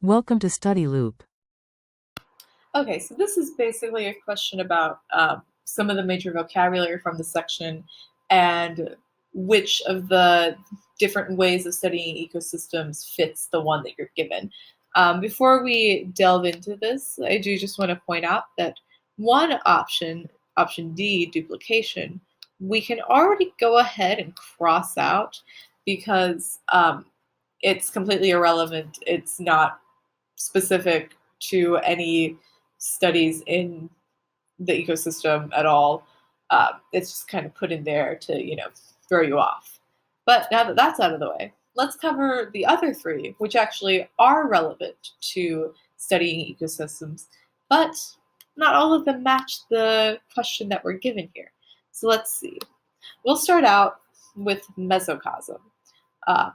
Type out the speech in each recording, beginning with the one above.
Welcome to Study Loop. Okay, so this is basically a question about some of the major vocabulary from the section and which of the different ways of studying ecosystems fits the one that you're given. Before we delve into this, I do just want to point out that one option, option D, duplication, we can already go ahead and cross out because it's completely irrelevant. It's not specific to any studies in the ecosystem at all. It's just kind of put in there to, throw you off. But now that that's out of the way, let's cover the other three, which actually are relevant to studying ecosystems, but not all of them match the question that we're given here. So let's see. We'll start out with mesocosm, uh,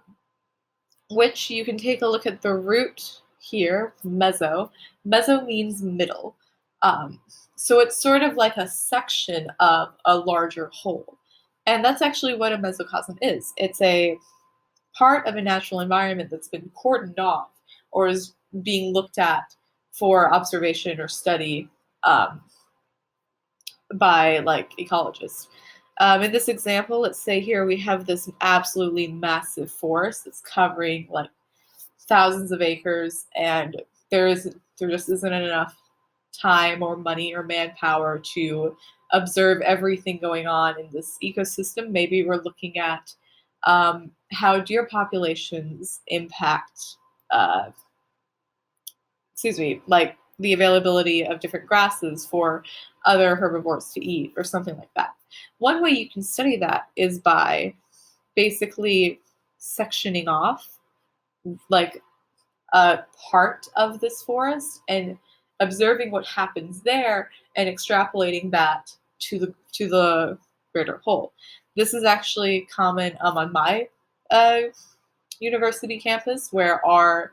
which you can take a look at the root here, meso. Meso means middle. Um, so it's sort of like a section of a larger whole. And that's actually what a mesocosm is. It's a part of a natural environment that's been cordoned off or is being looked at for observation or study um, by like ecologists. In this example, let's say here we have this absolutely massive forest that's covering like thousands of acres, and there just isn't enough time or money or manpower to observe everything going on in this ecosystem. Maybe we're looking at how deer populations impact, uh, like the availability of different grasses for other herbivores to eat or something like that. One way you can study that is by basically sectioning off like a part of this forest and observing what happens there and extrapolating that to the greater whole. This is actually common on my uh, university campus, where our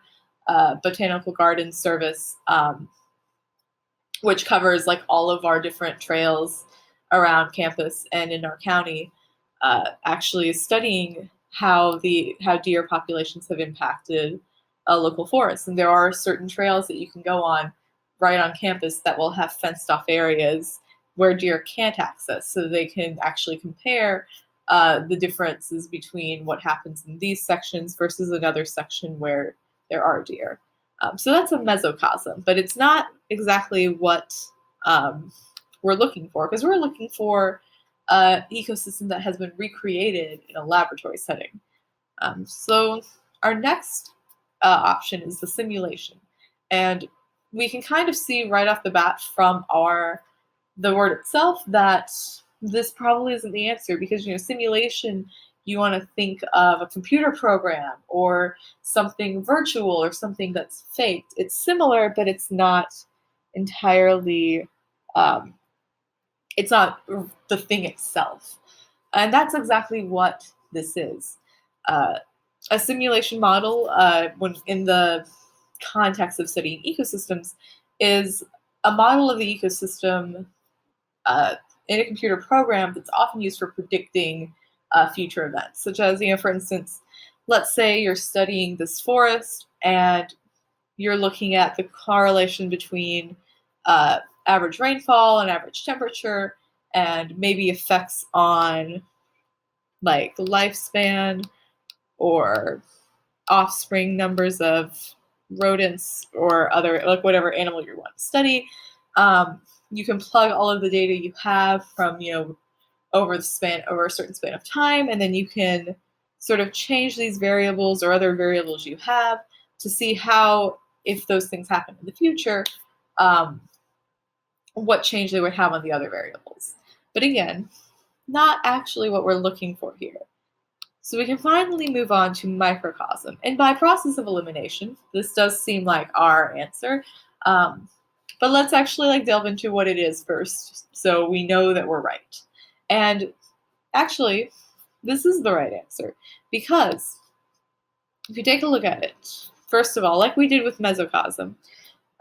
botanical garden service, which covers like all of our different trails around campus and in our county, actually is studying how deer populations have impacted local forests. And there are certain trails that you can go on right on campus that will have fenced off areas where deer can't access, so they can actually compare the differences between what happens in these sections versus another section where there are deer. So that's a mesocosm, but it's not exactly what um, we're looking for, because we're looking for an ecosystem that has been recreated in a laboratory setting. So our next option is the simulation, and we can kind of see right off the bat from the word itself that this probably isn't the answer, because simulation, you want to think of a computer program or something virtual or something that's faked. It's similar, but it's not entirely um, it's not the thing itself. And that's exactly what this is. Uh, a simulation model, when in the context of studying ecosystems, is a model of the ecosystem in a computer program that's often used for predicting future events, such as, for instance, let's say you're studying this forest and you're looking at the correlation between average rainfall and average temperature, and maybe effects on like the lifespan or offspring numbers of rodents or other, like whatever animal you want to study. You can plug all of the data you have from over a certain span of time, and then you can sort of change these variables or other variables you have to see how, if those things happen in the future, um, what change they would have on the other variables. But again, not actually what we're looking for here. So we can finally move on to microcosm. And by process of elimination, this does seem like our answer. But let's actually delve into what it is first, so we know that we're right. And actually, this is the right answer, because if you take a look at it, first of all, like we did with mesocosm,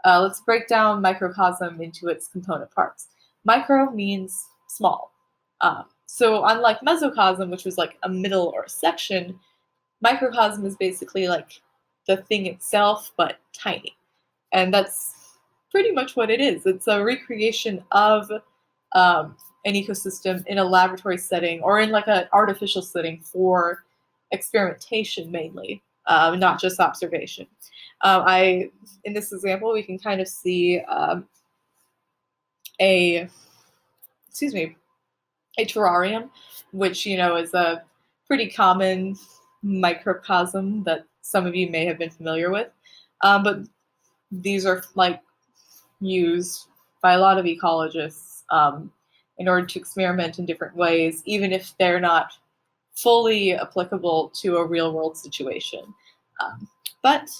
let's break down microcosm into its component parts. Micro means small. So unlike mesocosm, which was like a middle or a section, microcosm is basically like the thing itself, but tiny. And that's pretty much what it is. It's a recreation of an ecosystem in a laboratory setting or in like an artificial setting for experimentation mainly, not just observation. In this example, we can kind of see a excuse me a terrarium, which is a pretty common microcosm that some of you may have been familiar with. But these are like used by a lot of ecologists in order to experiment in different ways, even if they're not fully applicable to a real world situation. But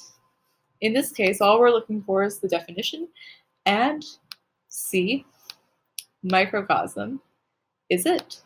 in this case, all we're looking for is the definition, and C, microcosm, is it.